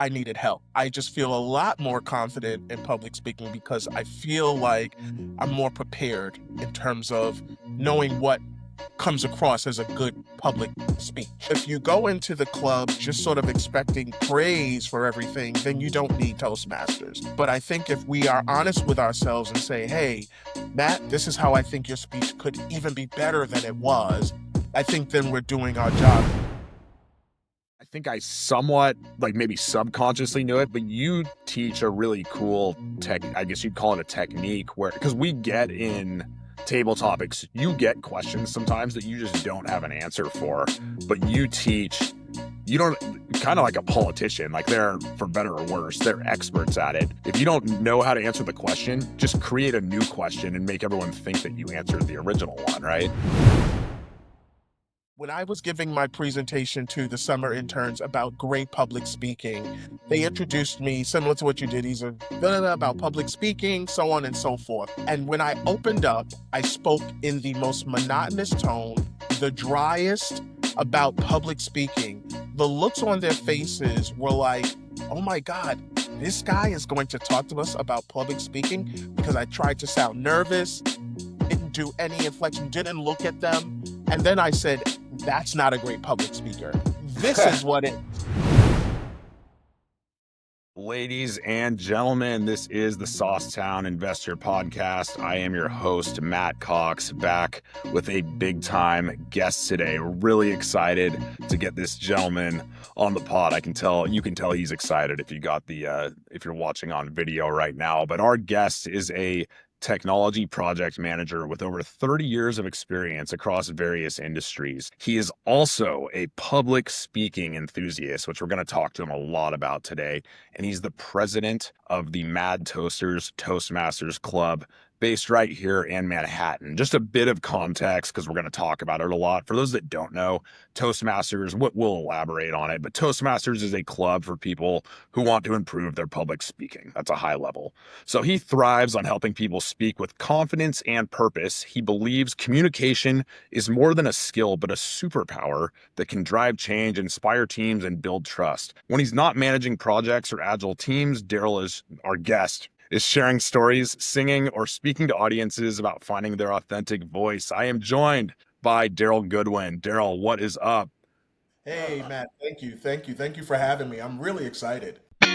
I needed help. I just feel a lot more confident in public speaking because I feel like I'm more prepared in terms of knowing what comes across as a good public speech. If you go into the club just sort of expecting praise for everything, then you don't need Toastmasters. But I think if we are honest with ourselves and say, hey, Matt, this is how I think your speech could even be better than it was, I think then we're doing our job. I think I somewhat, like maybe subconsciously knew it, but you teach a really cool I guess you'd call it a technique where, because we get in table topics, you get questions sometimes that you just don't have an answer for, but you teach, you don't, kind of like a politician, like they're, for better or worse, they're experts at it. If you don't know how to answer the question, just create a new question and make everyone think that you answered the original one, right? When I was giving my presentation to the summer interns about great public speaking, they introduced me similar to what you did. He's about public speaking, so on and so forth. And when I opened up, I spoke in the most monotonous tone, the driest about public speaking. The looks on their faces were like, oh my God, this guy is going to talk to us about public speaking, because I tried to sound nervous, didn't do any inflection, didn't look at them. And then I said, that's not a great public speaker. This is what it is. Ladies and gentlemen, this is the Saucetown Investor Podcast. I am your host, Matt Cox, back with a big time guest today. We're really excited to get this gentleman on the pod. You can tell he's excited if you're watching on video right now. But our guest is a technology project manager with over 30 years of experience across various industries. He is also a public speaking enthusiast, which we're going to talk to him a lot about today. And he's the president of the Mad Toasters Toastmasters Club, based right here in Manhattan. Just a bit of context, because we're going to talk about it a lot. For those that don't know, Toastmasters, we'll elaborate on it, but Toastmasters is a club for people who want to improve their public speaking. That's a high level. So he thrives on helping people speak with confidence and purpose. He believes communication is more than a skill, but a superpower that can drive change, inspire teams, and build trust. When he's not managing projects or agile teams, Daryl is our guest, is sharing stories, singing, or speaking to audiences about finding their authentic voice. I am joined by Daryl Goodwin. Daryl, what is up? Hey, Matt, thank you. Thank you. Thank you for having me. I'm really excited to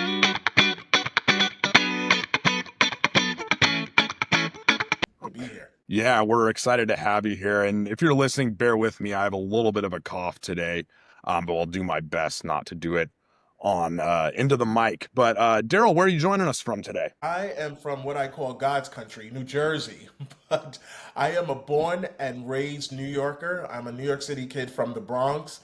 be here. Yeah, we're excited to have you here. And if you're listening, bear with me. I have a little bit of a cough today, but I'll do my best not to do it on into the mic. But Daryl, where are you joining us from today? I am from what I call God's country, New Jersey, but I am a born and raised New Yorker. I'm a New York City kid from the Bronx.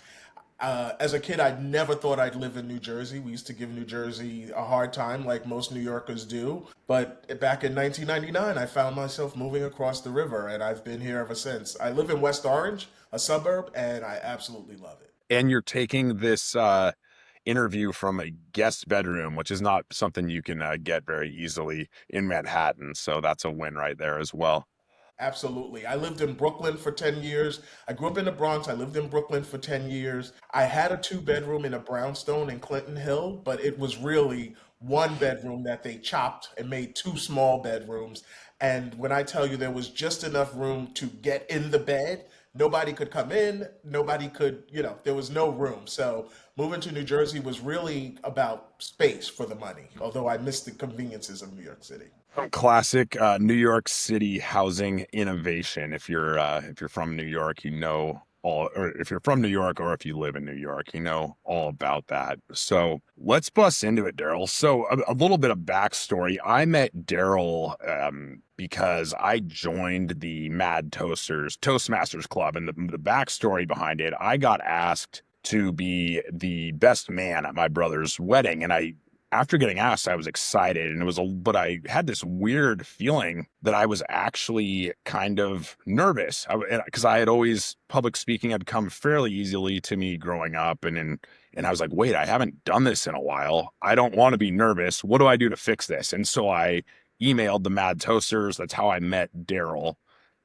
As a kid, I never thought I'd live in New Jersey. We used to give New Jersey a hard time, like most New Yorkers do. But back in 1999, I found myself moving across the river, and I've been here ever since. I live in West Orange, a suburb, and I absolutely love it. And you're taking this interview from a guest bedroom, which is not something you can get very easily in Manhattan. So that's a win right there as well. Absolutely. I lived in Brooklyn for 10 years. I grew up in the Bronx. I lived in Brooklyn for 10 years. I had a two-bedroom in a brownstone in Clinton Hill, but it was really one bedroom that they chopped and made two small bedrooms. And when I tell you there was just enough room to get in the bed, nobody could come in, nobody could, there was no room. So moving to New Jersey was really about space for the money, although I missed the conveniences of New York City. Classic New York City housing innovation. If you're from New York, you know all, or if you're from New York, or if you live in New York, you know all about that. So let's bust into it, Daryl. So a little bit of backstory. I met Daryl because I joined the Mad Toasters Toastmasters Club, and the backstory behind it, I got asked to be the best man at my brother's wedding, and after getting asked, I was excited, and but I had this weird feeling that I was actually kind of nervous, because public speaking had come fairly easily to me growing up, and I was like, wait, I haven't done this in a while. I don't want to be nervous. What do I do to fix this? And so I emailed the Mad Toasters. That's how I met Daryl.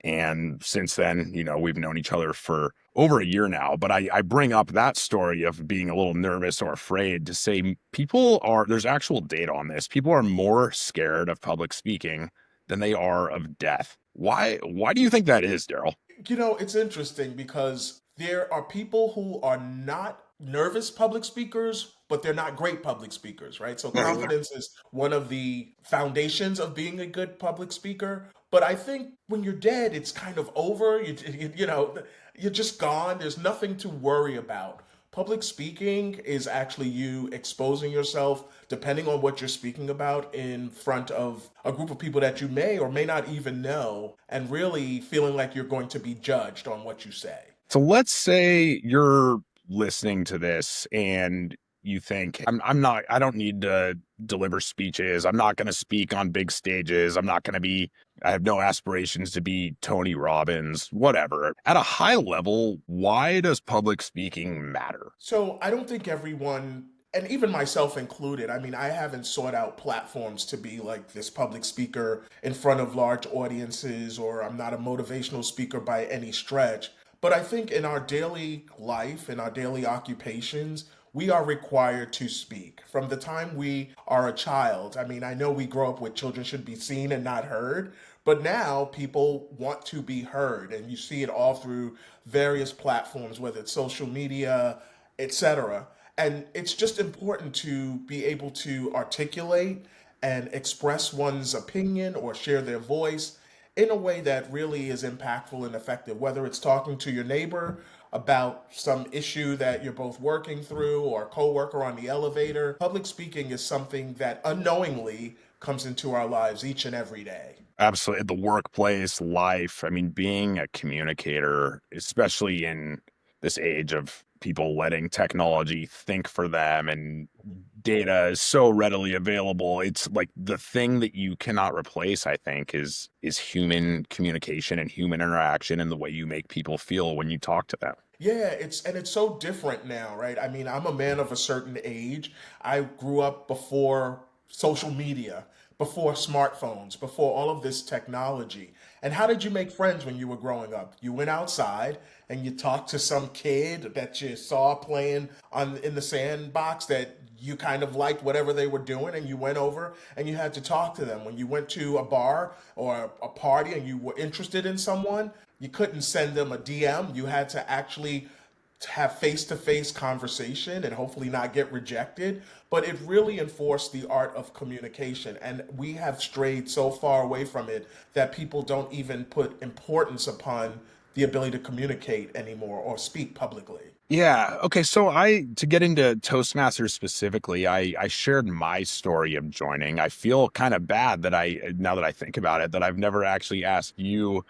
And since then, we've known each other for over a year now. But I bring up that story of being a little nervous or afraid to say there's actual data on this. People are more scared of public speaking than they are of death. Why do you think that is, Daryl? It's interesting because there are people who are not nervous public speakers, but they're not great public speakers, right? So confidence is one of the foundations of being a good public speaker. But I think when you're dead, it's kind of over. You're just gone. There's nothing to worry about. Public speaking is actually you exposing yourself, depending on what you're speaking about, in front of a group of people that you may or may not even know, and really feeling like you're going to be judged on what you say. So let's say you're listening to this and you think, I don't need to deliver speeches. I'm not going to speak on big stages. I have no aspirations to be Tony Robbins, whatever. At a high level, why does public speaking matter? So I don't think everyone, and even myself included, I mean, I haven't sought out platforms to be like this public speaker in front of large audiences, or I'm not a motivational speaker by any stretch. But I think in our daily life, in our daily occupations, we are required to speak. From the time we are a child, I mean, I know we grow up with children should be seen and not heard, but now people want to be heard. And you see it all through various platforms, whether it's social media, etc. And it's just important to be able to articulate and express one's opinion or share their voice in a way that really is impactful and effective, whether it's talking to your neighbor about some issue that you're both working through or a coworker on the elevator. Public speaking is something that unknowingly comes into our lives each and every day. Absolutely. The workplace life. I mean, being a communicator, especially in this age of people letting technology think for them and data is so readily available. It's like the thing that you cannot replace, I think, is human communication and human interaction and the way you make people feel when you talk to them. Yeah, it's so different now, right? I mean, I'm a man of a certain age. I grew up before social media, before smartphones, before all of this technology. And how did you make friends when you were growing up? You went outside and you talked to some kid that you saw playing on in the sandbox that you kind of liked whatever they were doing, and you went over and you had to talk to them. When you went to a bar or a party and you were interested in someone, you couldn't send them a DM. You had to actually have face-to-face conversation and hopefully not get rejected. But it really enforced the art of communication, and we have strayed so far away from it that people don't even put importance upon the ability to communicate anymore or speak publicly. Yeah. Okay. So to get into Toastmasters specifically, I shared my story of joining. I feel kind of bad now that I think about it, that I've never actually asked you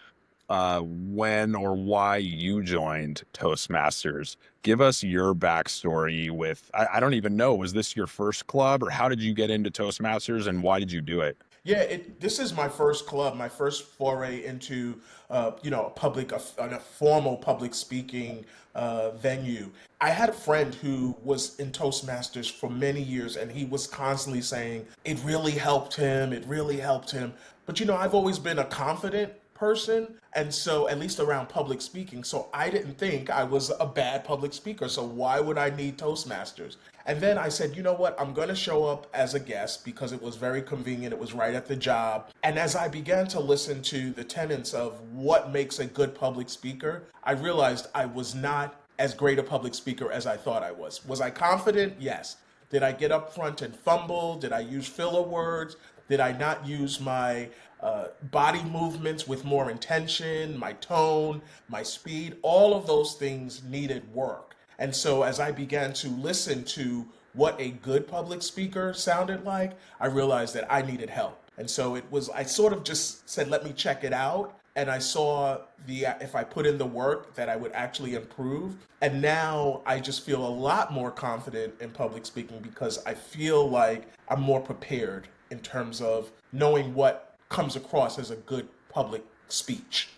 when or why you joined Toastmasters. Give us your backstory I don't even know, was this your first club, or how did you get into Toastmasters and why did you do it? Yeah, this is my first club, my first foray into, a formal public speaking venue. I had a friend who was in Toastmasters for many years, and he was constantly saying it really helped him. It really helped him. But I've always been a confident person, and so at least around public speaking, so I didn't think I was a bad public speaker, so why would I need Toastmasters? And then I said, you know what, I'm going to show up as a guest because it was very convenient, it was right at the job. And as I began to listen to the tenets of what makes a good public speaker, I realized I was not as great a public speaker as I thought I was. Was I confident? Yes. Did I get up front and fumble? Did I use filler words? Did I not use my body movements with more intention, my tone, my speed? All of those things needed work. And so as I began to listen to what a good public speaker sounded like, I realized that I needed help. And so I sort of just said, let me check it out. And I saw if I put in the work that I would actually improve. And now I just feel a lot more confident in public speaking because I feel like I'm more prepared in terms of knowing what comes across as a good public speech.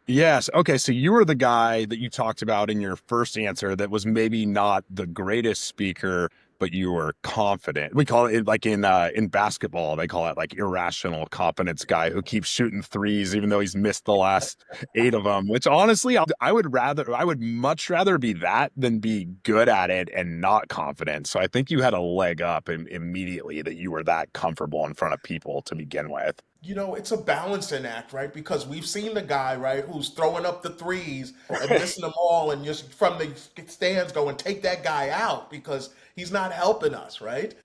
Yes. Okay. So you were the guy that you talked about in your first answer that was maybe not the greatest speaker, but you were confident. We call it like in basketball, they call it like irrational confidence guy who keeps shooting threes even though he's missed the last 8 of them. Which honestly, I would much rather be that than be good at it and not confident. So I think you had a leg up immediately that you were that comfortable in front of people to begin with. It's a balancing act, right? Because we've seen the guy, right, who's throwing up the threes and missing them all, and just from the stands go and take that guy out because he's not helping us, right?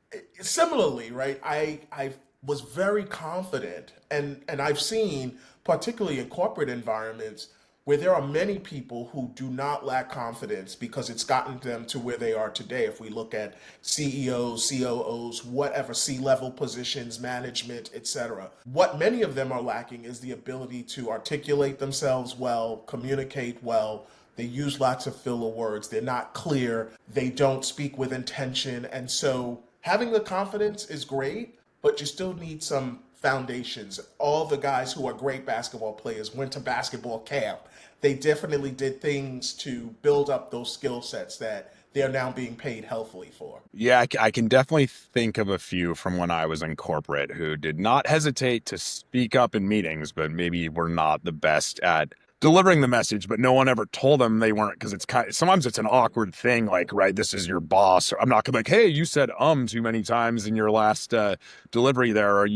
Similarly, right, I was very confident, and I've seen, particularly in corporate environments, where there are many people who do not lack confidence because it's gotten them to where they are today. If we look at CEOs, COOs, whatever C-level positions, management, etc. What many of them are lacking is the ability to articulate themselves well, communicate well. They use lots of filler words. They're not clear. They don't speak with intention. And so having the confidence is great, but you still need some foundations. All the guys who are great basketball players went to basketball camp. They definitely did things to build up those skill sets that they're now being paid healthily for. Yeah, I can definitely think of a few from when I was in corporate who did not hesitate to speak up in meetings, but maybe were not the best at delivering the message, but no one ever told them they weren't, because sometimes it's an awkward thing, like, right, this is your boss. Or I'm not gonna be like, hey, you said too many times in your last delivery there, or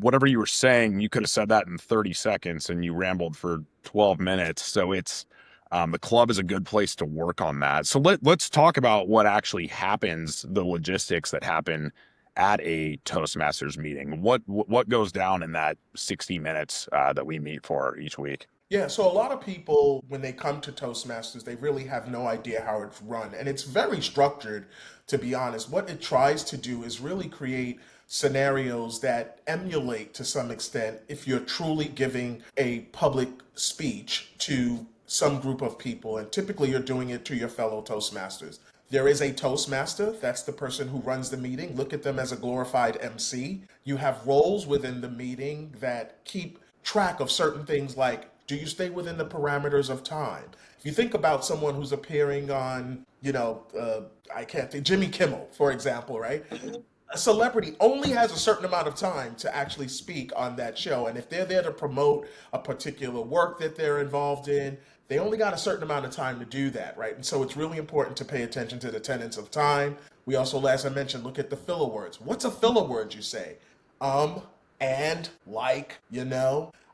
whatever you were saying, you could have said that in 30 seconds and you rambled for 12 minutes. So it's the club is a good place to work on that. So let's talk about what actually happens, the logistics that happen at a Toastmasters meeting. What goes down in that 60 minutes that we meet for each week? Yeah, so a lot of people, when they come to Toastmasters, they really have no idea how it's run. And it's very structured, to be honest. What it tries to do is really create scenarios that emulate, to some extent, if you're truly giving a public speech to some group of people. And typically you're doing it to your fellow Toastmasters. There is a Toastmaster, that's the person who runs the meeting. Look at them as a glorified MC. You have roles within the meeting that keep track of certain things like, do you stay within the parameters of time? If you think about someone who's appearing on, I can't think, Jimmy Kimmel, for example, right? A celebrity only has a certain amount of time to actually speak on that show. And if they're there to promote a particular work that they're involved in, they only got a certain amount of time to do that, right? And so it's really important to pay attention to the tenets of time. We also, as I mentioned, look at the filler words. What's a filler word you say? Um, and, like.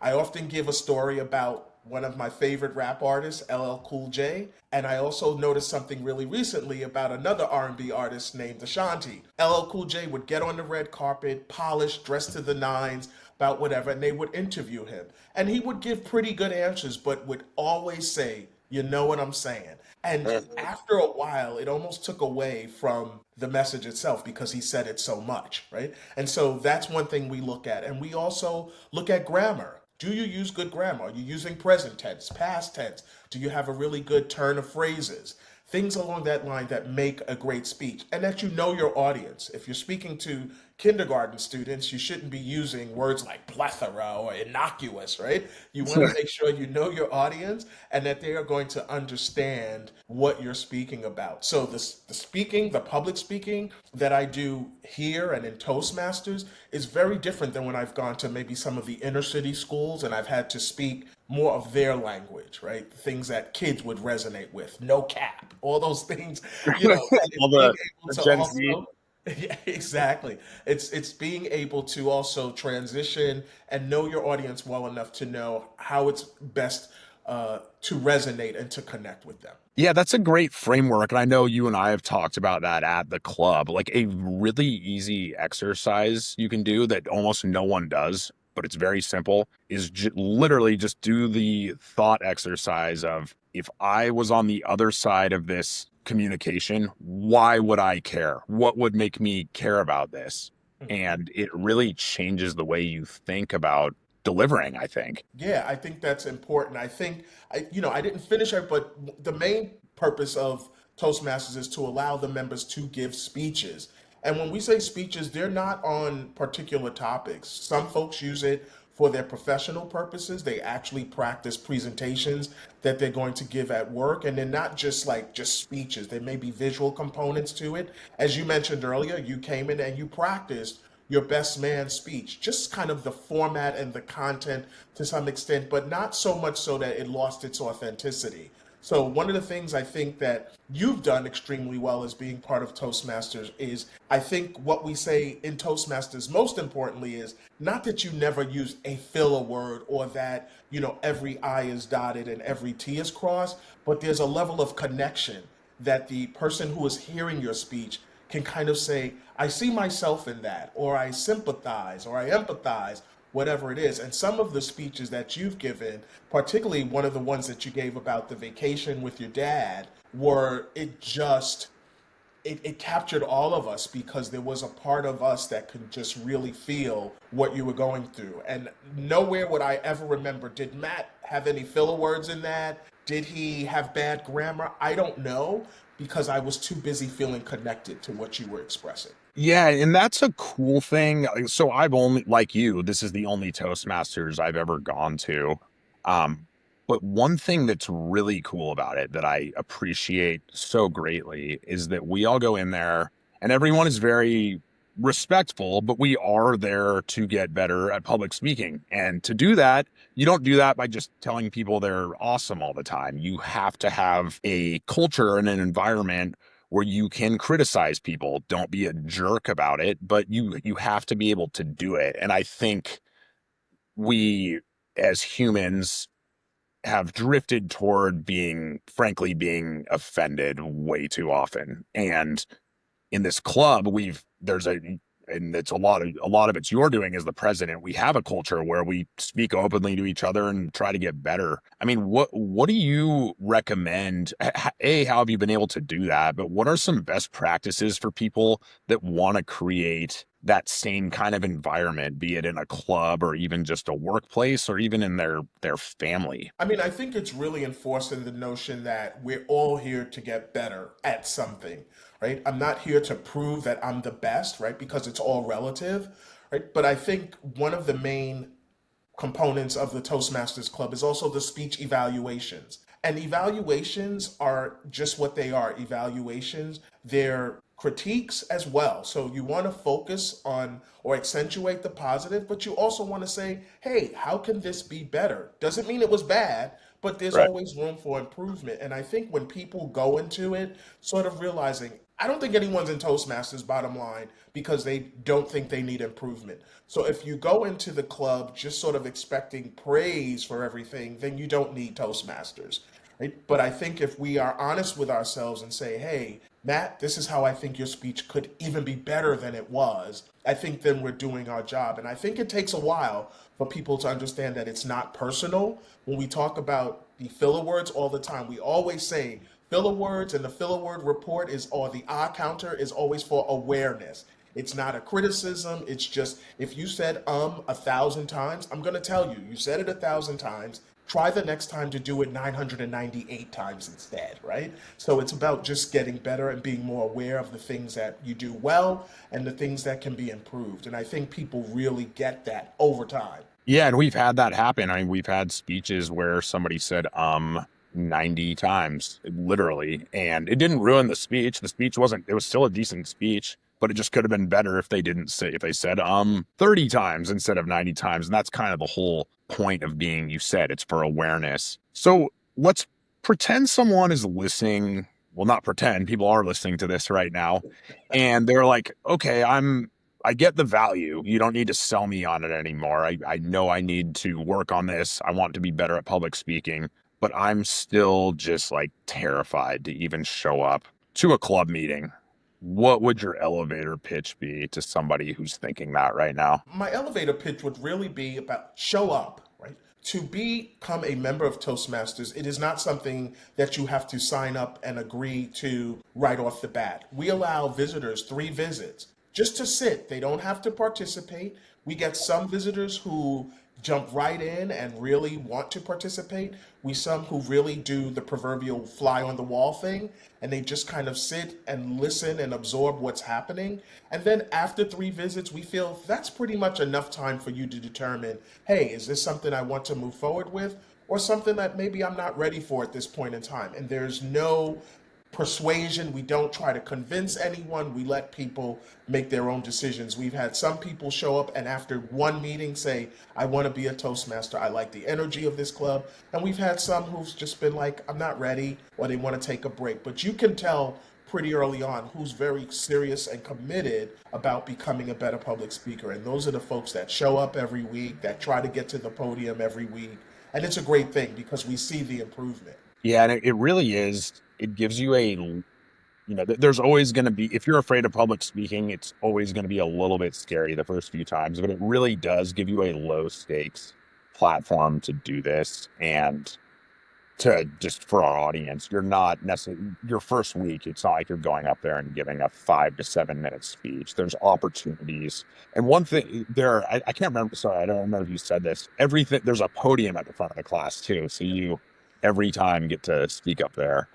I often give a story about one of my favorite rap artists, LL Cool J, and I also noticed something really recently about another R&B artist named Ashanti. LL Cool J would get on the red carpet, polished, dressed to the nines, about whatever, and they would interview him. And he would give pretty good answers, but would always say, you know what I'm saying? And after a while, it almost took away from the message itself because he said it so much, right? And so that's one thing we look at. And we also look at grammar. Do you use good grammar? Are you using present tense, past tense? Do you have a really good turn of phrases? Things along that line that make a great speech, and that you know your audience. If you're speaking to kindergarten students, you shouldn't be using words like plethora or innocuous, right? You want to make sure you know your audience and that they are going to understand what you're speaking about. So the public speaking that I do here and in Toastmasters is very different than when I've gone to maybe some of the inner city schools and I've had to speak more of their language, right? Things that kids would resonate with, no cap, all those things, and it's All being able the to Gen Z. also, yeah, exactly. It's being able to also transition and know your audience well enough to know how it's best to resonate and to connect with them. Yeah, that's a great framework. And I know you and I have talked about that at the club. Like a really easy exercise you can do that almost no one does, but it's very simple, is literally just do the thought exercise of, if I was on the other side of this communication, why would I care? What would make me care about this? And it really changes the way you think about delivering, I think. Yeah, I think that's important. I think I didn't finish it, but the main purpose of Toastmasters is to allow the members to give speeches. And when we say speeches, they're not on particular topics. Some folks use it for their professional purposes. They actually practice presentations that they're going to give at work, and they're not just like just speeches. There may be visual components to it. As you mentioned earlier, you came in and you practiced your best man speech, just kind of the format and the content to some extent, but not so much so that it lost its authenticity. So one of the things I think that you've done extremely well as being part of Toastmasters is I think what we say in Toastmasters most importantly is not that you never use a filler word or that, every I is dotted and every T is crossed, but there's a level of connection that the person who is hearing your speech can kind of say, I see myself in that, or I sympathize, or I empathize, whatever it is. And some of the speeches that you've given, particularly one of the ones that you gave about the vacation with your dad, were it captured all of us because there was a part of us that could just really feel what you were going through. And nowhere would I ever remember, did Matt have any filler words in that? Did he have bad grammar? I don't know because I was too busy feeling connected to what you were expressing. Yeah, and that's a cool thing. So I've only, like you, this is the only Toastmasters I've ever gone to. Um, but one thing that's really cool about it that I appreciate so greatly is that we all go in there and everyone is very respectful, but we are there to get better at public speaking. And to do that, you don't do that by just telling people they're awesome all the time. You have to have a culture and an environment where you can criticize people. Don't be a jerk about it, but you have to be able to do it. And I think we as humans have drifted toward frankly being offended way too often. And in this club, and it's a lot of it's you're doing as the president. We have a culture where we speak openly to each other and try to get better. I mean, what do you recommend? How have you been able to do that? But what are some best practices for people that want to create that same kind of environment, be it in a club or even just a workplace or even in their family? I mean, I think it's really enforcing the notion that we're all here to get better at something, right? I'm not here to prove that I'm the best, right? Because it's all relative, right? But I think one of the main components of the Toastmasters Club is also the speech evaluations. And evaluations are just what they are evaluations. They're critiques as well. So you want to focus on or accentuate the positive, but you also want to say, hey, how can this be better? Doesn't mean it was bad, but there's Right. always room for improvement. And I think when people go into it, sort of realizing, I don't think anyone's in Toastmasters, bottom line, because they don't think they need improvement. So if you go into the club just sort of expecting praise for everything, then you don't need Toastmasters. Right? But I think if we are honest with ourselves and say, hey, Matt, this is how I think your speech could even be better than it was, I think then we're doing our job. And I think it takes a while for people to understand that it's not personal. When we talk about the filler words all the time, we always say filler words, and the filler word report is, or the I counter is always for awareness. It's not a criticism. It's just if you said 1,000 times, I'm going to tell you, you said it 1,000 times. Try the next time to do it 998 times instead, right? So it's about just getting better and being more aware of the things that you do well and the things that can be improved. And I think people really get that over time. Yeah, and we've had that happen. I mean, we've had speeches where somebody said 90 times, literally, and it didn't ruin the speech. The speech wasn't, it was still a decent speech, but it just could have been better if they said 30 times instead of 90 times. And that's kind of the whole point of being, you said, it's for awareness. So let's pretend someone is listening. Well, not pretend, people are listening to this right now. And they're like, okay, I get the value. You don't need to sell me on it anymore. I know I need to work on this. I want to be better at public speaking, but I'm still just like terrified to even show up to a club meeting. What would your elevator pitch be to somebody who's thinking that right now? My elevator pitch would really be about show up, right? To become a member of Toastmasters, it is not something that you have to sign up and agree to right off the bat. We allow visitors 3 visits just to sit. They don't have to participate. We get some visitors who jump right in and really want to participate. We some who really do the proverbial fly on the wall thing, and they just kind of sit and listen and absorb what's happening. And then after 3 visits, we feel that's pretty much enough time for you to determine, hey, is this something I want to move forward with? Or something that maybe I'm not ready for at this point in time. And there's no persuasion. We don't try to convince anyone. We let people make their own decisions. We've had some people show up and after one meeting say, I want to be a Toastmaster. I like the energy of this club. And we've had some who've just been like, I'm not ready, or they want to take a break. But you can tell pretty early on who's very serious and committed about becoming a better public speaker. And those are the folks that show up every week, that try to get to the podium every week. And it's a great thing because we see the improvement. Yeah, and it really is. It gives you there's always going to be, if you're afraid of public speaking, it's always going to be a little bit scary the first few times, but it really does give you a low stakes platform to do this. And to just for our audience, you're not necessarily your first week. It's not like you're going up there and giving a 5 to 7 minute speech. There's opportunities. And one thing I can't remember. Sorry, I don't remember if you said this. Everything, there's a podium at the front of the class too. So you every time get to speak up there.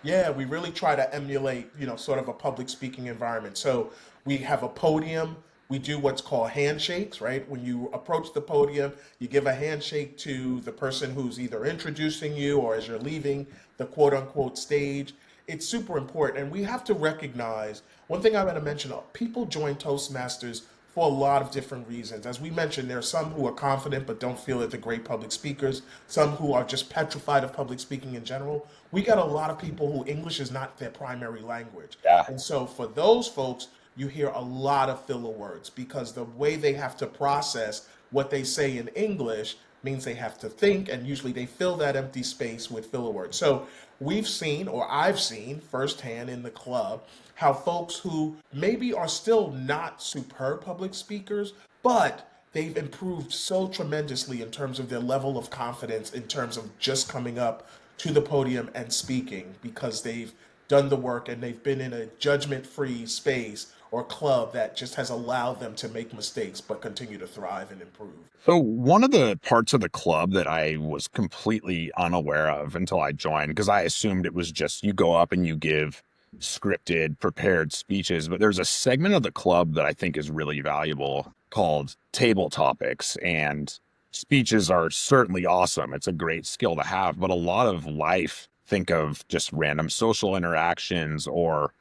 Yeah, we really try to emulate, sort of a public speaking environment. So we have a podium. We do what's called handshakes, right? When you approach the podium, you give a handshake to the person who's either introducing you or as you're leaving the quote unquote stage. It's super important. And we have to recognize one thing I'm going to mention, people join Toastmasters for a lot of different reasons. As we mentioned, there are some who are confident but don't feel that they're great public speakers, some who are just petrified of public speaking in general. We got a lot of people who English is not their primary language. Yeah. And so for those folks, you hear a lot of filler words because the way they have to process what they say in English means they have to think, and usually they fill that empty space with filler words. So we've seen, or I've seen firsthand in the club, how folks who maybe are still not superb public speakers, but they've improved so tremendously in terms of their level of confidence, in terms of just coming up to the podium and speaking because they've done the work and they've been in a judgment free space or club that just has allowed them to make mistakes but continue to thrive and improve. So one of the parts of the club that I was completely unaware of until I joined, because I assumed it was just you go up and you give scripted, prepared speeches, but there's a segment of the club that I think is really valuable called table topics. And speeches are certainly awesome. It's a great skill to have, but a lot of life, think of just random social interactions or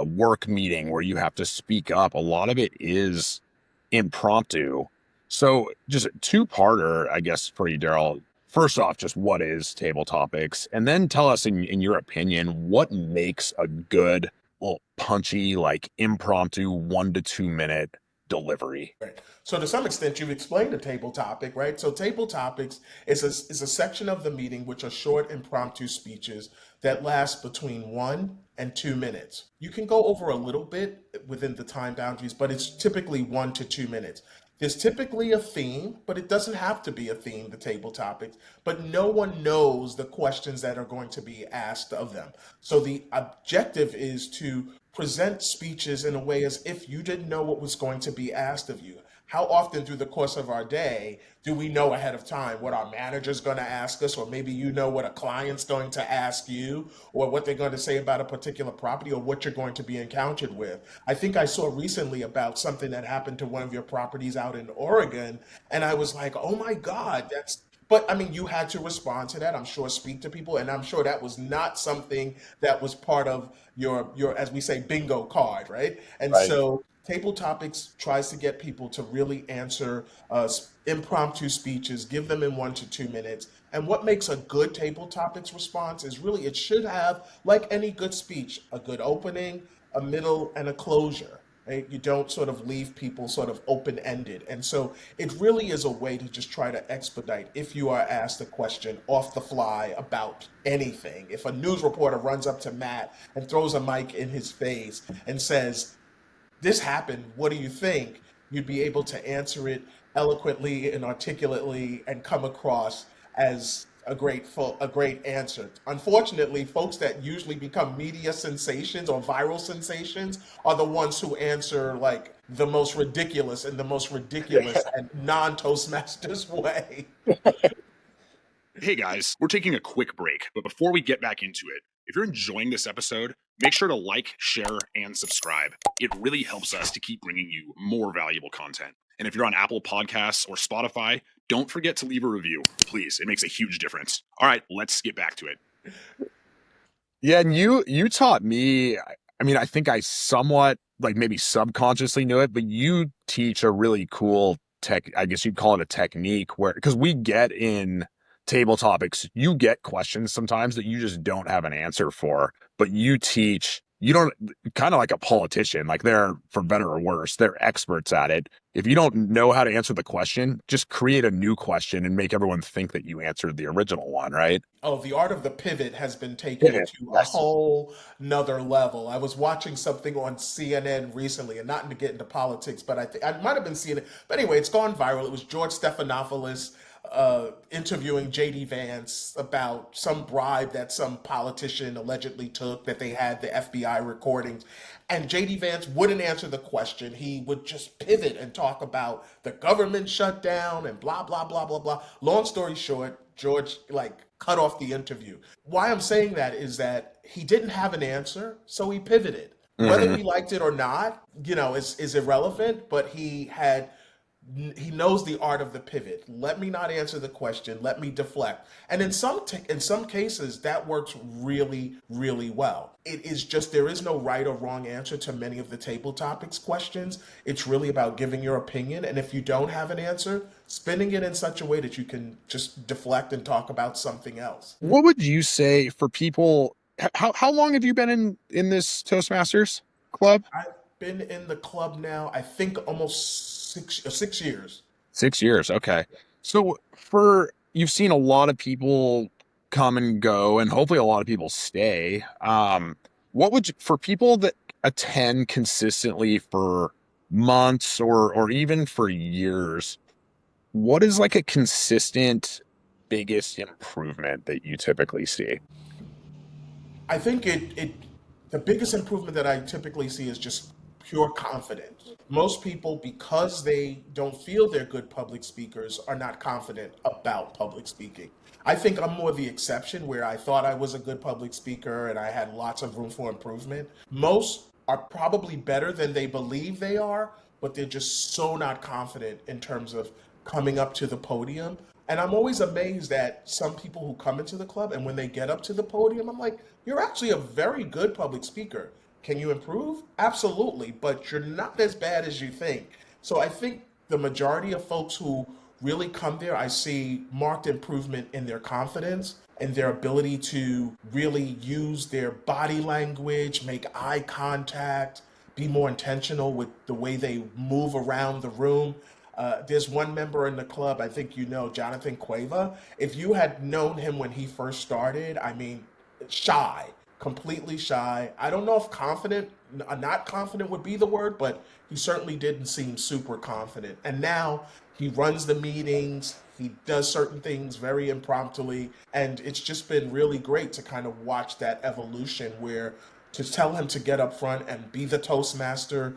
work meeting where you have to speak up. A lot of it is impromptu. So just a two-parter, I guess, for you, Daryl. First off, just what is table topics? And then tell us, in your opinion, what makes a good, well, punchy, like impromptu 1 to 2 minute delivery? Right. So to some extent, you've explained the table topic, right? So table topics is a section of the meeting which are short impromptu speeches that last between 1 and 2 minutes. You can go over a little bit within the time boundaries, but it's typically 1 to 2 minutes. There's typically a theme, but it doesn't have to be a theme, the table topics, but no one knows the questions that are going to be asked of them. So the objective is to present speeches in a way as if you didn't know what was going to be asked of you. How often through the course of our day do we know ahead of time what our manager's going to ask us, or maybe you know what a client's going to ask you, or what they're going to say about a particular property, or what you're going to be encountered with? I think I saw recently about something that happened to one of your properties out in Oregon, and I was like, oh my God, that's but I mean, you had to respond to that. I'm sure speak to people, and I'm sure that was not something that was part of your as we say bingo card, right? And Right. so Table Topics tries to get people to really answer impromptu speeches, give them in 1 to 2 minutes. And what makes a good Table Topics response is really it should have, like any good speech, a good opening, a middle, and a closure. Right? You don't sort of leave people sort of open ended. And so it really is a way to just try to expedite if you are asked a question off the fly about anything. If a news reporter runs up to Matt and throws a mic in his face and says, this happened, what do you think? You'd be able to answer it eloquently and articulately and come across as a great answer. Unfortunately, folks that usually become media sensations or viral sensations are the ones who answer like the most ridiculous in the most ridiculous and non-Toastmasters way. Hey guys, we're taking a quick break, but before we get back into it, if you're enjoying this episode, make sure to like, share, and subscribe. It really helps us to keep bringing you more valuable content. And if you're on Apple Podcasts or Spotify, don't forget to leave a review. Please, it makes a huge difference. All right, let's get back to it. Yeah, and you taught me, I mean, I think I somewhat like maybe subconsciously knew it, but you teach a really cool I guess you'd call it a technique where, because we get in table topics, you get questions sometimes that you just don't have an answer for, but you don't, kind of like a politician, like they're, for better or worse, they're experts at it. If you don't know how to answer the question, just create a new question and make everyone think that you answered the original one, right? Oh, the art of the pivot has been taken to a Yes. whole nother level. I was watching something on CNN recently, and not to get into politics, but I think I might have been seeing it. But anyway, it's gone viral. It was George Stephanopoulos interviewing JD Vance about some bribe that some politician allegedly took, that they had the FBI recordings. And JD Vance wouldn't answer the question. He would just pivot and talk about the government shutdown and blah, blah, blah, blah, blah. Long story short, George like cut off the interview. Why I'm saying that is that he didn't have an answer, so he pivoted. Whether Mhm. we liked it or not, is irrelevant, but he knows the art of the pivot. Let me not answer the question. Let me deflect. And in some cases, that works really, really well. It is just there is no right or wrong answer to many of the table topics questions. It's really about giving your opinion. And if you don't have an answer, spinning it in such a way that you can just deflect and talk about something else. What would you say for people? How long have you been in this Toastmasters club? I've been in the club now, I think almost 6 years. 6 years. Okay. So for you've seen a lot of people come and go, and hopefully a lot of people stay. What would you, for people that attend consistently for months or even for years, what is like a consistent biggest improvement that you typically see? I think the biggest improvement that I typically see is just pure confidence. Most people, because they don't feel they're good public speakers, are not confident about public speaking. I think I'm more the exception where I thought I was a good public speaker and I had lots of room for improvement. Most are probably better than they believe they are, but they're just so not confident in terms of coming up to the podium. And I'm always amazed at some people who come into the club and when they get up to the podium, I'm like, you're actually a very good public speaker. Can you improve? Absolutely, but you're not as bad as you think. So I think the majority of folks who really come there, I see marked improvement in their confidence and their ability to really use their body language, make eye contact, be more intentional with the way they move around the room. There's one member in the club, I think you know, Jonathan Cueva. If you had known him when he first started, I mean, shy, completely shy. I don't know if confident, not confident would be the word, but he certainly didn't seem super confident. And now he runs the meetings, he does certain things very impromptly, and it's just been really great to kind of watch that evolution where to tell him to get up front and be the Toastmaster.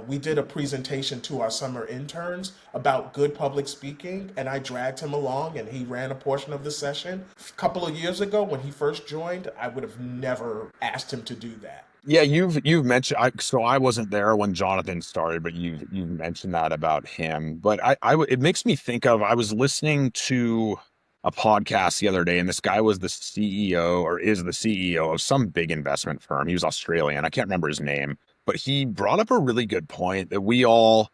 We did a presentation to our summer interns about good public speaking, and I dragged him along, and he ran a portion of the session. A couple of years ago, when he first joined, I would have never asked him to do that. Yeah, you've mentioned so I wasn't there when Jonathan started, but you've mentioned that about him. But it makes me think of I was listening to a podcast the other day, and this guy was the CEO or is the CEO of some big investment firm. He was Australian. I can't remember his name, but he brought up a really good point that we all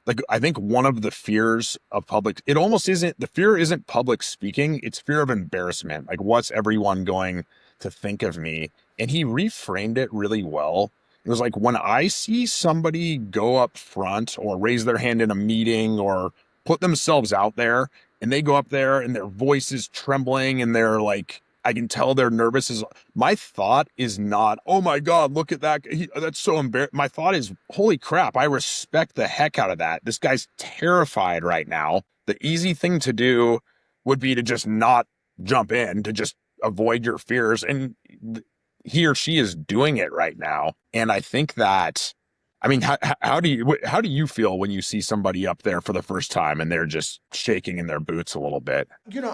like. I think one of the fears of public, it almost isn't the fear isn't public speaking, it's fear of embarrassment. Like, what's everyone going to think of me? And he reframed it really well. It was like when I see somebody go up front or raise their hand in a meeting or put themselves out there and they go up there and their voice is trembling and they're like, I can tell they're nervous. Is my thought is not, oh my God, look at that. That's so embarrassing. My thought is, holy crap, I respect the heck out of that. This guy's terrified right now. The easy thing to do would be to just not jump in to just avoid your fears. And he or she is doing it right now. And I think that, I mean, how do you feel when you see somebody up there for the first time and they're just shaking in their boots a little bit?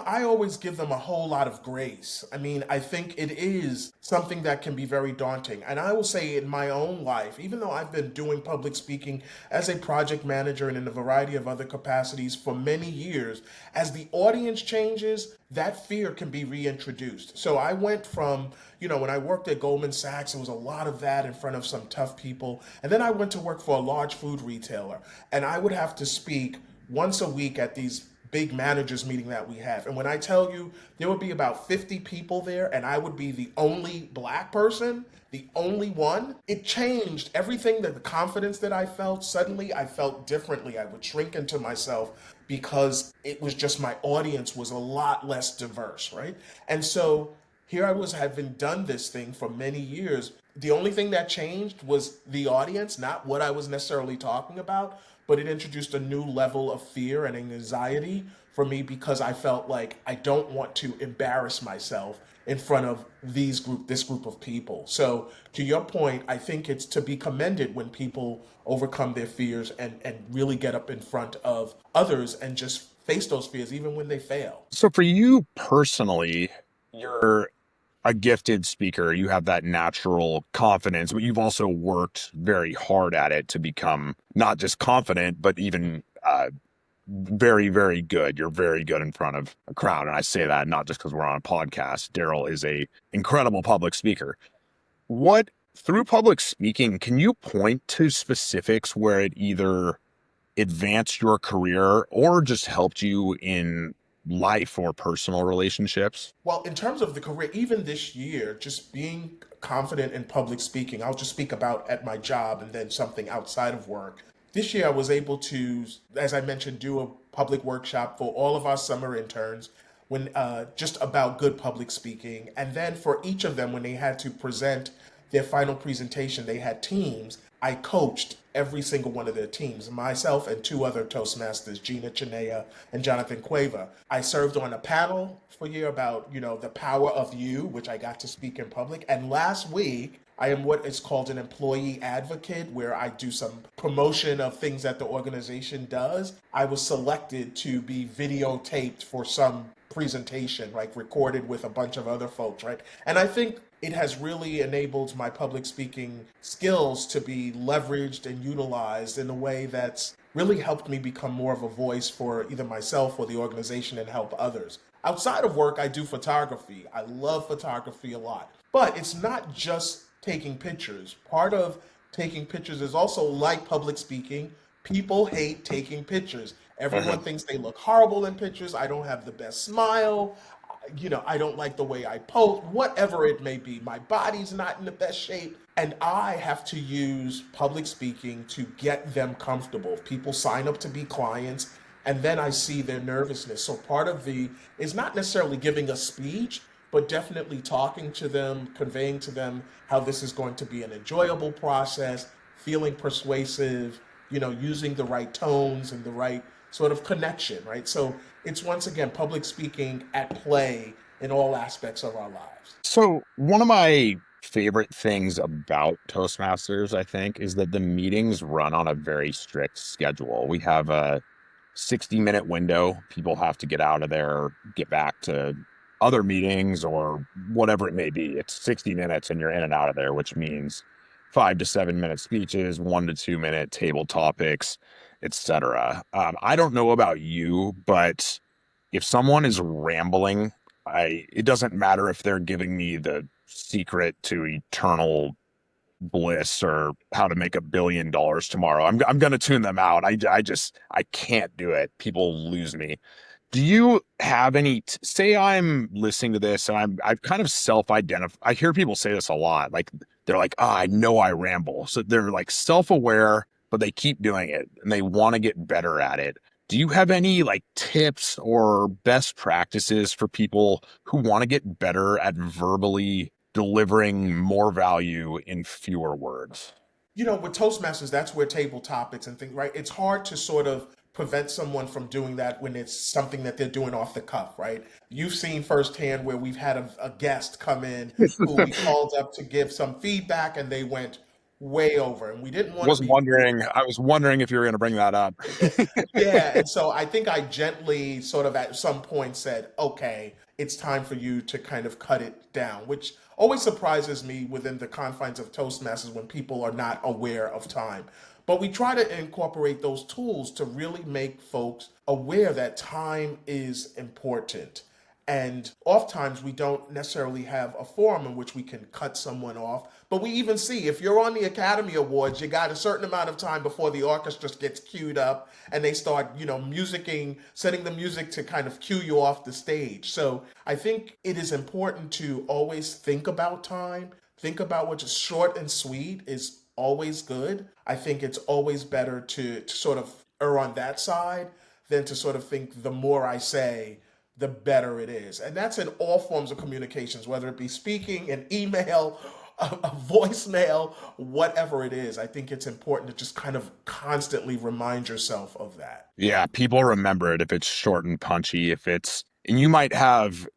I always give them a whole lot of grace. I mean, I think it is something that can be very daunting. And I will say in my own life, even though I've been doing public speaking as a project manager and in a variety of other capacities for many years, as the audience changes, that fear can be reintroduced. So I went from, when I worked at Goldman Sachs, there was a lot of that in front of some tough people. And then I went to work for a large food retailer, and I would have to speak once a week at these big managers meeting that we have. And when I tell you there would be about 50 people there and I would be the only black person, the only one, it changed everything. That the confidence that I felt, suddenly I felt differently. I would shrink into myself because it was just my audience was a lot less diverse, right? And so here I was, having done this thing for many years. The only thing that changed was the audience, not what I was necessarily talking about, but it introduced a new level of fear and anxiety for me because I felt like I don't want to embarrass myself in front of this group of people. So to your point, I think it's to be commended when people overcome their fears and really get up in front of others and just face those fears even when they fail. So for you personally, you're a gifted speaker. You have that natural confidence, but you've also worked very hard at it to become not just confident, but even very, very good. You're very good in front of a crowd. And I say that not just because we're on a podcast. Daryl is a incredible public speaker. What, through public speaking, can you point to specifics where it either advanced your career or just helped you in life or personal relationships? Well, in terms of the career, even this year, just being confident in public speaking, I'll just speak about at my job and then something outside of work. This year, I was able to, as I mentioned, do a public workshop for all of our summer interns when just about good public speaking. And then for each of them, when they had to present their final presentation, they had teams. I coached every single one of their teams, myself and two other Toastmasters, Gina Chinea and Jonathan Cueva. I served on a panel for a year about, the power of you, which I got to speak in public. And last week, I am what is called an employee advocate, where I do some promotion of things that the organization does. I was selected to be videotaped for some presentation, like recorded with a bunch of other folks, right? And I think it has really enabled my public speaking skills to be leveraged and utilized in a way that's really helped me become more of a voice for either myself or the organization and help others. Outside of work, I do photography. I love photography a lot. But it's not just taking pictures. Part of taking pictures is also like public speaking. People hate taking pictures. Everyone thinks they look horrible in pictures. I don't have the best smile. I don't like the way I pose, whatever it may be. My body's not in the best shape. And I have to use public speaking to get them comfortable. People sign up to be clients, and then I see their nervousness. So part of the is not necessarily giving a speech, but definitely talking to them, conveying to them how this is going to be an enjoyable process, feeling persuasive, using the right tones and the right sort of connection, right? So it's once again public speaking at play in all aspects of our lives. So one of my favorite things about Toastmasters, I think, is that the meetings run on a very strict schedule. We have a 60-minute window. People have to get out of there, get back to other meetings or whatever it may be. It's 60 minutes and you're in and out of there, which means 5 to 7 minute speeches, 1 to 2 minute table topics, etc. I don't know about you, but if someone is rambling, it doesn't matter if they're giving me the secret to eternal bliss or how to make $1 billion tomorrow. I'm going to tune them out. I can't do it. People lose me. Do you have any, say I'm listening to this and I've kind of self-identified. I hear people say this a lot. Like they're like, I know I ramble. So they're like self-aware, but they keep doing it and they want to get better at it. Do you have any like tips or best practices for people who want to get better at verbally delivering more value in fewer words? With Toastmasters, that's where table topics and things, right? It's hard to sort of prevent someone from doing that when it's something that they're doing off the cuff, right? You've seen firsthand where we've had a guest come in who we called up to give some feedback and they went way over, and we didn't want to be rude. I was wondering if you were going to bring that up. Yeah, and so I think I gently sort of at some point said, okay, it's time for you to kind of cut it down, which always surprises me within the confines of Toastmasters when people are not aware of time. But we try to incorporate those tools to really make folks aware that time is important. And oftentimes we don't necessarily have a forum in which we can cut someone off. But we even see if you're on the Academy Awards, you got a certain amount of time before the orchestra gets queued up and they start, musicking, setting the music to kind of cue you off the stage. So I think it is important to always think about time, think about what's short and sweet is always good. I think it's always better to sort of err on that side than to sort of think the more I say, the better it is. And that's in all forms of communications, whether it be speaking, an email, a voicemail, whatever it is. I think it's important to just kind of constantly remind yourself of that. Yeah, people remember it if it's short and punchy, and you might have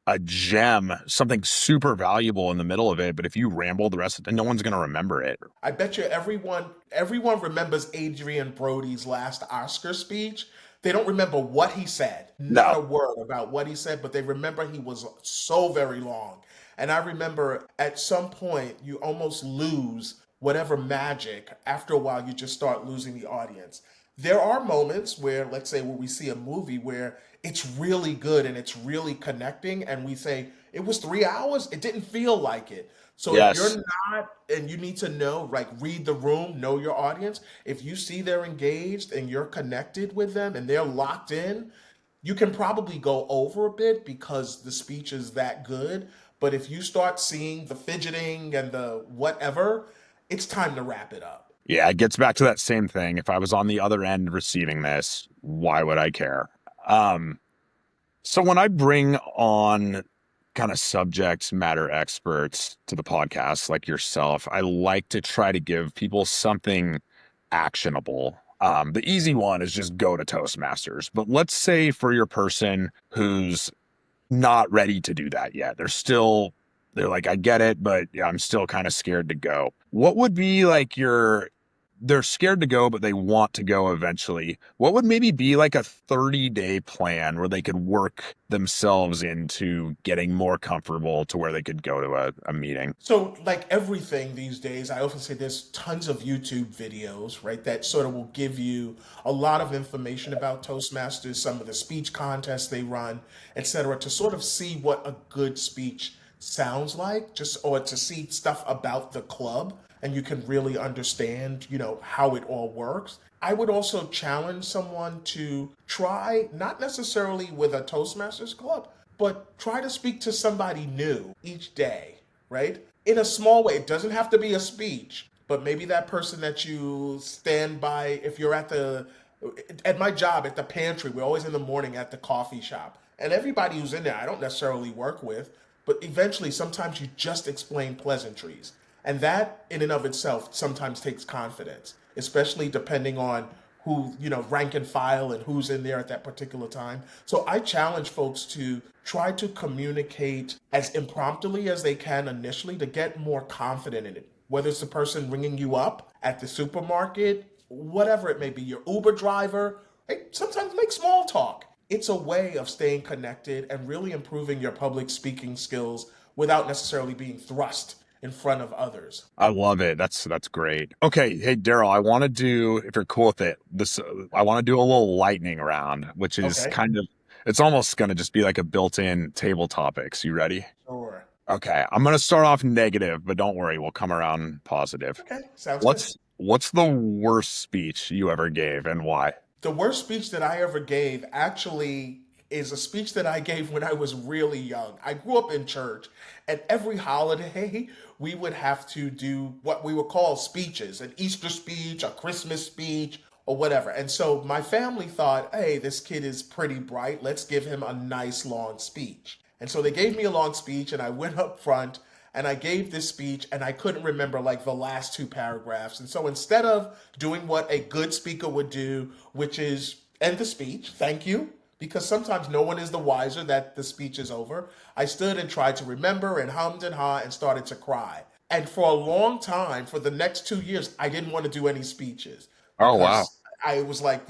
a gem, something super valuable in the middle of it, but if you ramble the rest of it, no one's going to remember it. I bet you everyone remembers Adrian Brody's last Oscar speech. They don't remember what he said, not a No. word about what he said, but they remember he was so very long. And I remember at some point you almost lose whatever magic. After a while, you just start losing the audience. There are moments where, let's say, where we see a movie where it's really good and it's really connecting, and we say, it was 3 hours, it didn't feel like it. So if Yes. you're not, and you need to know, like read the room, know your audience. If you see they're engaged and you're connected with them and they're locked in, you can probably go over a bit because the speech is that good. But if you start seeing the fidgeting and the whatever, it's time to wrap it up. Yeah, it gets back to that same thing. If I was on the other end receiving this, why would I care? Um, so when I bring on kind of subject matter experts to the podcast like yourself, I like to try to give people something actionable. The easy one is just go to Toastmasters. But let's say for your person who's not ready to do that yet, they're like, I get it, but yeah, I'm still kind of scared to go. What would be like they're scared to go, but they want to go eventually. What would maybe be like a 30-day plan where they could work themselves into getting more comfortable to where they could go to a meeting? So, like everything these days, I often say there's tons of YouTube videos, right, that sort of will give you a lot of information about Toastmasters, some of the speech contests they run, etc., to sort of see what a good speech sounds like, just or to see stuff about the club, and you can really understand, how it all works. I would also challenge someone to try, not necessarily with a Toastmasters club, but try to speak to somebody new each day, right? In a small way. It doesn't have to be a speech, but maybe that person that you stand by, if you're at my job at the pantry, we're always in the morning at the coffee shop. And everybody who's in there, I don't necessarily work with, but eventually sometimes you just explain pleasantries. And that in and of itself sometimes takes confidence, especially depending on who, rank and file and who's in there at that particular time. So I challenge folks to try to communicate as impromptly as they can initially to get more confident in it. Whether it's the person ringing you up at the supermarket, whatever it may be, your Uber driver, hey, sometimes make small talk. It's a way of staying connected and really improving your public speaking skills without necessarily being thrust in front of others. I love it. That's great. Okay, hey Daryl, I want to do, if you're cool with it, I want to do a little lightning round, which is Okay, kind of, it's almost going to just be like a built-in table topics. You ready? sure. Okay, I'm going to start off negative, but don't worry, we'll come around positive. Okay, sounds good. What's the worst speech you ever gave and why? The worst speech that I ever gave actually is a speech that I gave when I was really young. I grew up in church, and every holiday we would have to do what we would call speeches, an Easter speech, a Christmas speech, or whatever. And so my family thought, hey, this kid is pretty bright. Let's give him a nice long speech. And so they gave me a long speech, and I went up front and I gave this speech, and I couldn't remember like the last two paragraphs. And so instead of doing what a good speaker would do, which is end the speech, thank you, because sometimes no one is the wiser that the speech is over. I stood and tried to remember and hummed and hawed and started to cry. And for a long time, for the next 2 years, I didn't want to do any speeches Oh, wow. because I was like,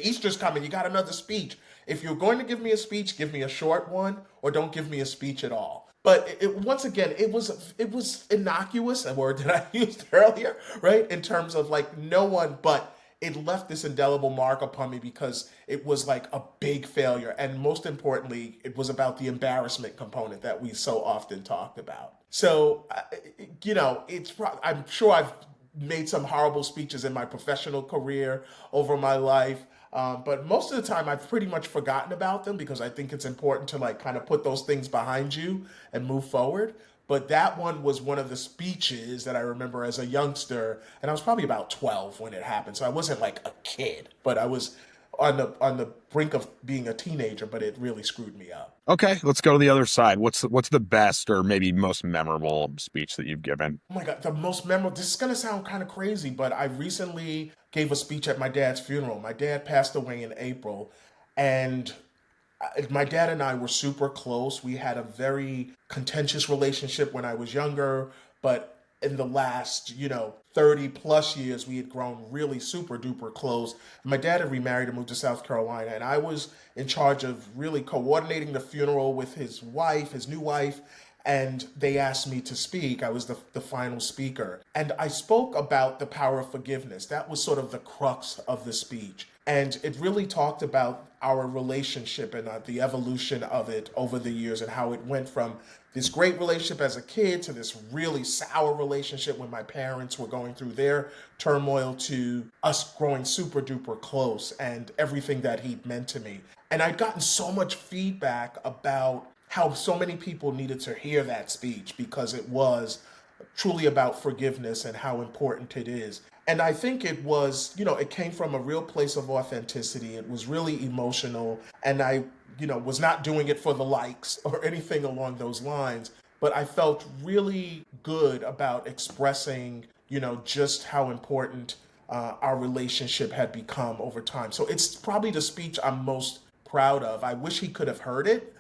Easter's coming, you got another speech. If you're going to give me a speech, give me a short one or don't give me a speech at all. But once again, it was innocuous, a word that I used earlier, right? In terms of like no one but it left this indelible mark upon me because it was like a big failure. And most importantly, it was about the embarrassment component that we so often talked about. So, I'm sure I've made some horrible speeches in my professional career over my life. But most of the time, I've pretty much forgotten about them because I think it's important to like kind of put those things behind you and move forward. But that one was one of the speeches that I remember as a youngster, and I was probably about 12 when it happened. So I wasn't like a kid, but I was on the brink of being a teenager, but it really screwed me up. Okay, let's go to the other side. What's the best or maybe most memorable speech that you've given? Oh my God, the most memorable. This is gonna sound kind of crazy, but I recently gave a speech at my dad's funeral. My dad passed away in April, and my dad and I were super close. We had a very contentious relationship when I was younger, but in the last, 30 plus years, we had grown really super duper close. My dad had remarried and moved to South Carolina, and I was in charge of really coordinating the funeral with his wife, his new wife, and they asked me to speak. I was the final speaker. And I spoke about the power of forgiveness. That was sort of the crux of the speech. And it really talked about our relationship and the evolution of it over the years and how it went from this great relationship as a kid to this really sour relationship when my parents were going through their turmoil to us growing super duper close and everything that he meant to me. And I'd gotten so much feedback about how so many people needed to hear that speech because it was truly about forgiveness and how important it is. And I think it was, it came from a real place of authenticity. It was really emotional. And I, was not doing it for the likes or anything along those lines. But I felt really good about expressing, just how important our relationship had become over time. So it's probably the speech I'm most proud of. I wish he could have heard it,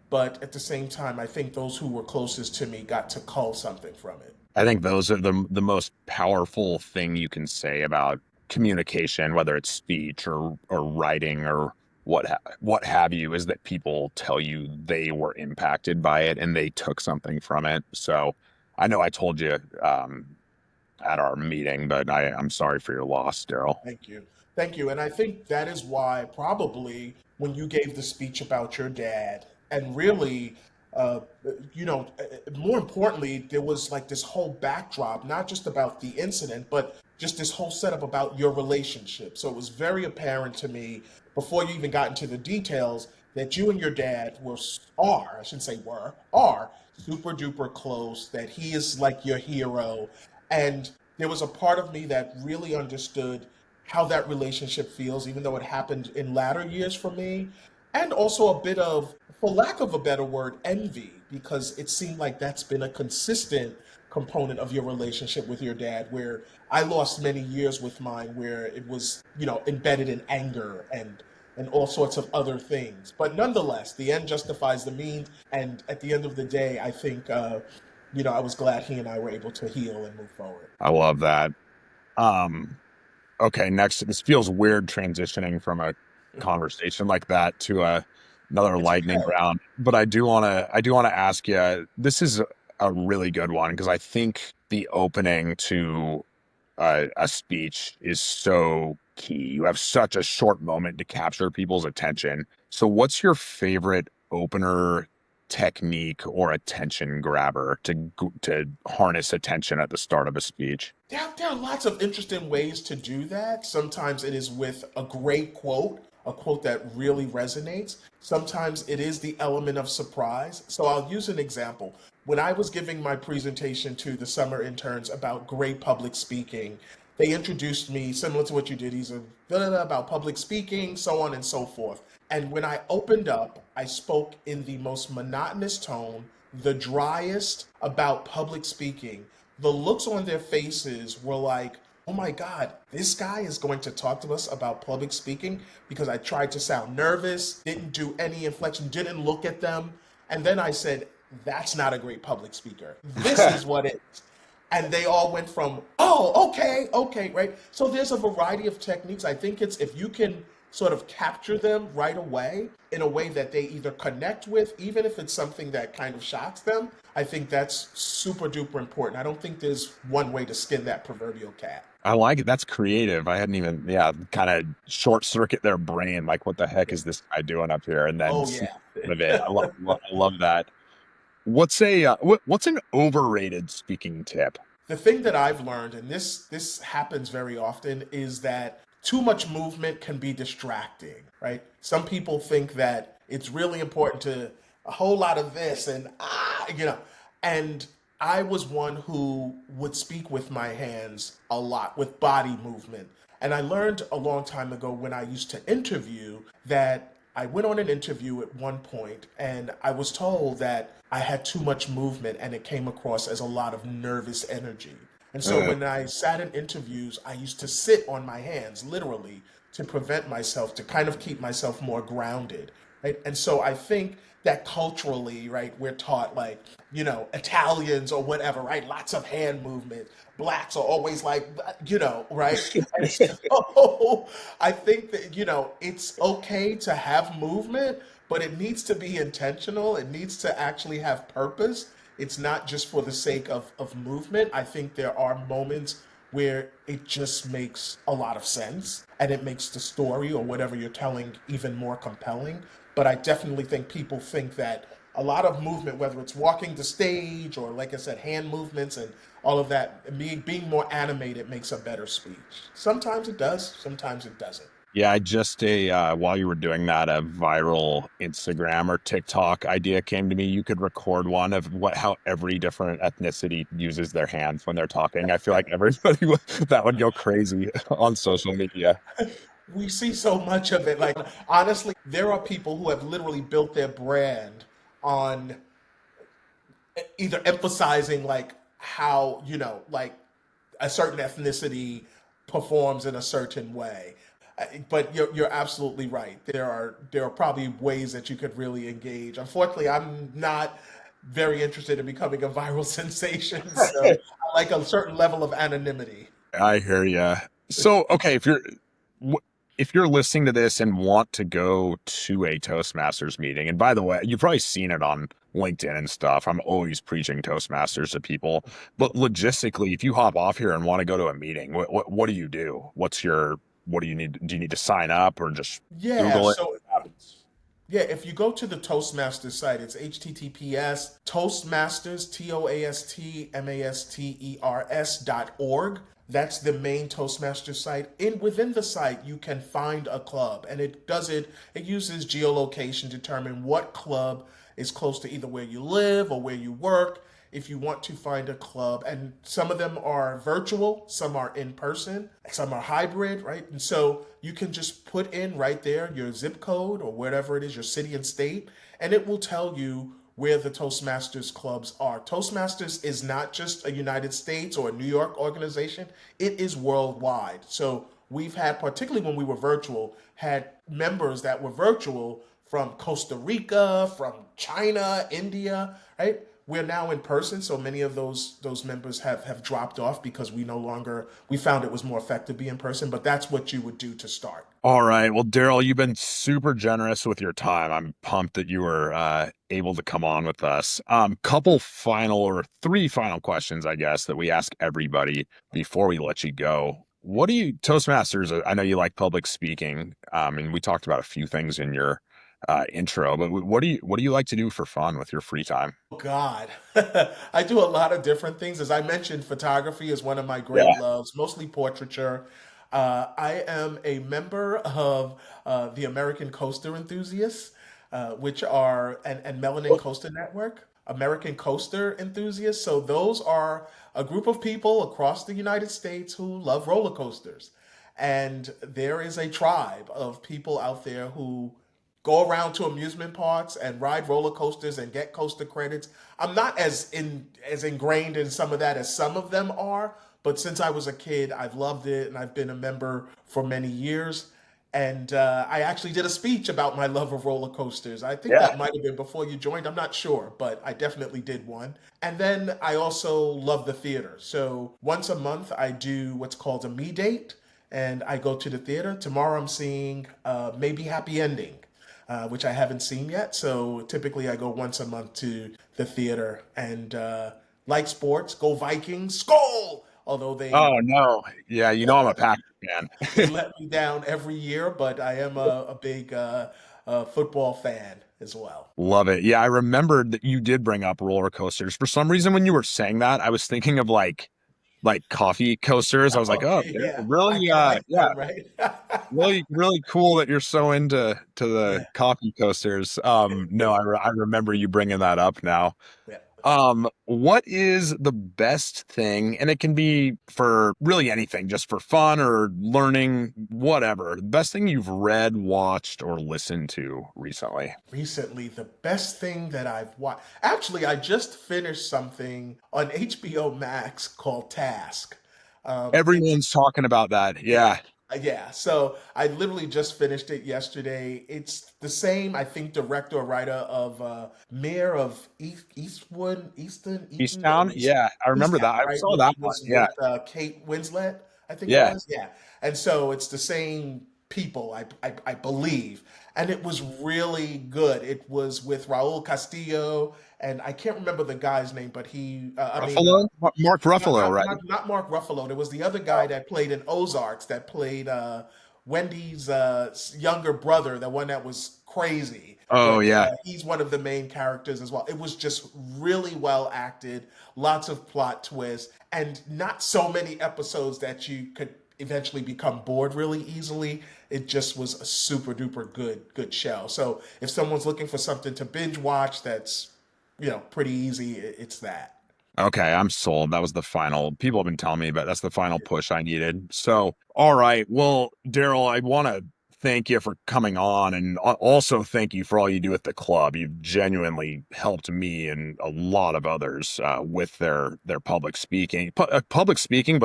but at the same time, I think those who were closest to me got to cull something from it. I think those are the most powerful thing you can say about communication, whether it's speech or writing or what have you, is that people tell you they were impacted by it and they took something from it. So I know I told you at our meeting, but I'm sorry for your loss, Daryl. Thank you. Thank you. And I think that is why probably when you gave the speech about your dad, and really, uh, more importantly, there was like this whole backdrop, not just about the incident, but just this whole setup about your relationship. So it was very apparent to me before you even got into the details that you and your dad I shouldn't say are super duper close, that he is like your hero. And there was a part of me that really understood how that relationship feels, even though it happened in latter years for me. And also a bit of, for lack of a better word, envy, because it seemed like that's been a consistent component of your relationship with your dad, where I lost many years with mine, where it was, embedded in anger and all sorts of other things. But nonetheless, the end justifies the means. And at the end of the day, I think, I was glad he and I were able to heal and move forward. I love that. Um, okay, next, this feels weird transitioning from a conversation like that to another It's lightning okay. round, but I do want to ask you. This is a really good one because I think the opening to a speech is so key. You have such a short moment to capture people's attention. So, what's your favorite opener technique or attention grabber to harness attention at the start of a speech? There are lots of interesting ways to do that. Sometimes it is with a great quote, a quote that really resonates. Sometimes it is the element of surprise. So I'll use an example. When I was giving my presentation to the summer interns about great public speaking, they introduced me similar to what you did. He's a about public speaking, so on and so forth. And when I opened up, I spoke in the most monotonous tone, the driest about public speaking. The looks on their faces were like, oh my God, this guy is going to talk to us about public speaking because I tried to sound nervous, didn't do any inflection, didn't look at them. And then I said, that's not a great public speaker. This is what it is. And they all went from, oh, okay, okay, right? So there's a variety of techniques. I think it's if you can sort of capture them right away in a way that they either connect with, even if it's something that kind of shocks them, I think that's super duper important. I don't think there's one way to skin that proverbial cat. I like it. That's creative. I hadn't even, yeah, kind of short circuit their brain. Like, what the heck is this guy doing up here? And then Oh see yeah. of it. I love that. What's an overrated speaking tip? The thing that I've learned, and this happens very often, is that too much movement can be distracting, right? Some people think that it's really important to a whole lot of this and and I was one who would speak with my hands a lot with body movement. And I learned a long time ago when I used to interview that I went on an interview at one point and I was told that I had too much movement and it came across as a lot of nervous energy. And so Uh, when I sat in interviews, I used to sit on my hands, literally, to prevent myself, to kind of keep myself more grounded, right? And so I think that culturally, right, we're taught like, Italians or whatever, right? Lots of hand movement. Blacks are always like, right? And so I think that, it's okay to have movement, but it needs to be intentional. It needs to actually have purpose. It's not just for the sake of movement. I think there are moments where it just makes a lot of sense and it makes the story or whatever you're telling even more compelling. But I definitely think people think that a lot of movement, whether it's walking the stage or, like I said, hand movements and all of that, being more animated makes a better speech. Sometimes it does, sometimes it doesn't. yeah, I just while you were doing that, a viral Instagram or TikTok idea came to me. You could record one of how every different ethnicity uses their hands when they're talking. I feel like everybody that would go crazy on social media. We see so much of it. Like, honestly, there are people who have literally built their brand on either emphasizing like how, like a certain ethnicity performs in a certain way. But you're absolutely right. There are probably ways that you could really engage. Unfortunately, I'm not very interested in becoming a viral sensation, so I like a certain level of anonymity. I hear you. So, okay, w- if you're listening to this and want to go to a Toastmasters meeting, and by the way, you've probably seen it on LinkedIn and stuff. I'm always preaching Toastmasters to people, but logistically, if you hop off here and want to go to a meeting, what do you do? What do you need? Do you need to sign up or just Yeah, Google it? so yeah, if you go to the Toastmasters site, it's https Toastmasters, TOASTMASTERS.org. That's the main Toastmasters site. Within the site, you can find a club, and it uses geolocation to determine what club is close to either where you live or where you work. If you want to find a club, and some of them are virtual, some are in person, some are hybrid, right? And so you can just put in right there your zip code or whatever it is, your city and state, and it will tell you where the Toastmasters clubs are. Toastmasters is not just a United States or a New York organization, it is worldwide. So we've had, particularly when we were virtual, had members that were virtual from Costa Rica, from China, India, right? We're now in person, so many of those members have dropped off because we found it was more effective to be in person. But that's what you would do to start. All right. Well, Daryl, you've been super generous with your time. I'm pumped that you were able to come on with us. Couple final or three final questions, I guess, that we ask everybody before we let you go. What do you, Toastmasters? I know you like public speaking, and we talked about a few things in your intro. But what do you like to do for fun with your free time? Oh God, I do a lot of different things. As I mentioned, photography is one of my great Yeah. loves, mostly portraiture. I am a member of the American Coaster Enthusiasts, which are and Melanin Coaster Network. American Coaster Enthusiasts. So those are a group of people across the United States who love roller coasters. And there is a tribe of people out there who go around to amusement parks and ride roller coasters and get coaster credits. I'm not as ingrained in some of that as some of them are, But since I was a kid, I've loved it and I've been a member for many years. And I actually did a speech about my love of roller coasters. I think Yeah. that might have been before you joined. I'm not sure, but I definitely did one. And then I also love the theater. So once a month, I do what's called a me date, and I go to the theater. Tomorrow, I'm seeing Maybe Happy Ending, which I haven't seen yet. So typically, I go once a month to the theater and like sports, go Vikings, Skol! Although Oh no. Yeah, I'm a Packers fan. they let me down every year, but I am a big football fan as well. Love it. Yeah, I remembered that you did bring up roller coasters. For some reason, when you were saying that, I was thinking of like coffee coasters. I was like, oh, Okay, they're yeah, I really, can like yeah, them, right? really, really cool that you're so into the Yeah, coffee coasters. No, I remember you bringing that up now. yeah. What is the best thing, and it can be for really anything, just for fun or learning, whatever, the best thing you've read, watched, or listened to recently? Recently, the best thing that I've watched. Actually, I just finished something on HBO Max called Task. It's Everyone's talking about that. Yeah. Yeah. Yeah. So I literally just finished it yesterday. It's the same, I think, director or writer of Mayor of Easton, or Easttown. Yeah, I remember Easttown, that. I right? saw Where that he one. was Yeah. with Kate Winslet, I think it Yeah. was. Yeah. And so it's the same people, I believe. And it was really good. It was with Raul Castillo, and I can't remember the guy's name, but Ruffalo? Mark Ruffalo, right? not Mark Ruffalo. There was the other guy that played in Ozarks that played Wendy's younger brother, the one that was crazy. Oh, But yeah. he's one of the main characters as well. It was just really well acted, lots of plot twists, and not so many episodes that you could eventually become bored really easily. It just was a super duper good show. So if someone's looking for something to binge watch that's pretty easy, it's that. Okay, I'm sold. That was the final. People have been telling me, but that's the final push I needed. So, all right. Well, Daryl, I want to thank you for coming on, and also thank you for all you do at the club. You've genuinely helped me and a lot of others with their public speaking, but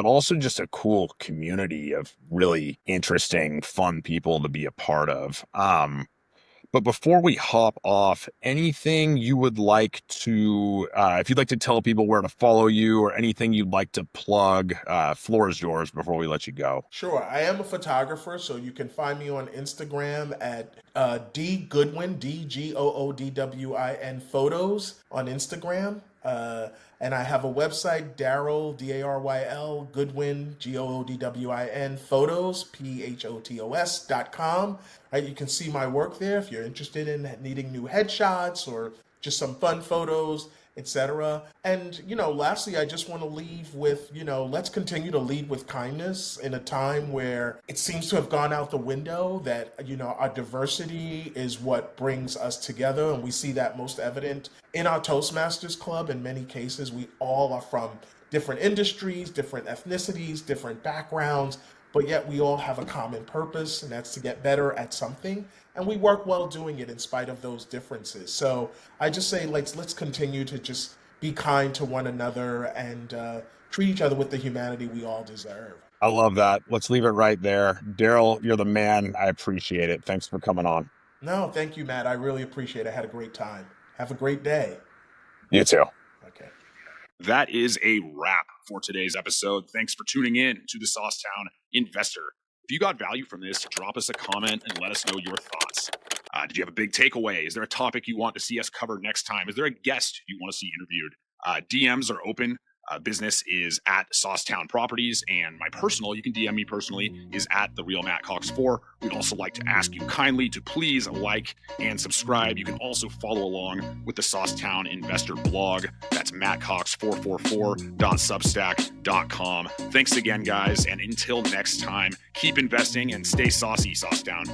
also just a cool community of really interesting, fun people to be a part of. But before we hop off, anything you would like to, if you'd like to tell people where to follow you or anything you'd like to plug, floor is yours before we let you go. Sure, I am a photographer, so you can find me on Instagram at D Goodwin, DGOODWIN photos on Instagram. And I have a website, Daryl, DARYL, Goodwin, GOODWIN photos, PHOTOS.com. Right, you can see my work there if you're interested in needing new headshots or just some fun photos, etc. And, lastly, I just want to leave with, let's continue to lead with kindness in a time where it seems to have gone out the window that, our diversity is what brings us together. And we see that most evident in our Toastmasters Club. In many cases, we all are from different industries, different ethnicities, different backgrounds, but yet we all have a common purpose, and that's to get better at something. And we work well doing it in spite of those differences. So I just say let's continue to just be kind to one another and treat each other with the humanity we all deserve. I love that. Let's leave it right there. Daryl, you're the man. I appreciate it. Thanks for coming on. No, thank you, Matt. I really appreciate it. I had a great time. Have a great day. You too. Okay. That is a wrap for today's episode. Thanks for tuning in to the Saucetown Investor. If you got value from this, drop us a comment and let us know your thoughts. Did you have a big takeaway? Is there a topic you want to see us cover next time? Is there a guest you want to see interviewed? DMs are open. Business is at Saucetown Properties, and my personal, you can DM me personally, is at the real Matt Cox 4. We'd also like to ask you kindly to please like and subscribe. You can also follow along with the Saucetown Investor blog. That's mattcox444.substack.com. Thanks again, guys, and until next time, keep investing and stay saucy, Saucetown.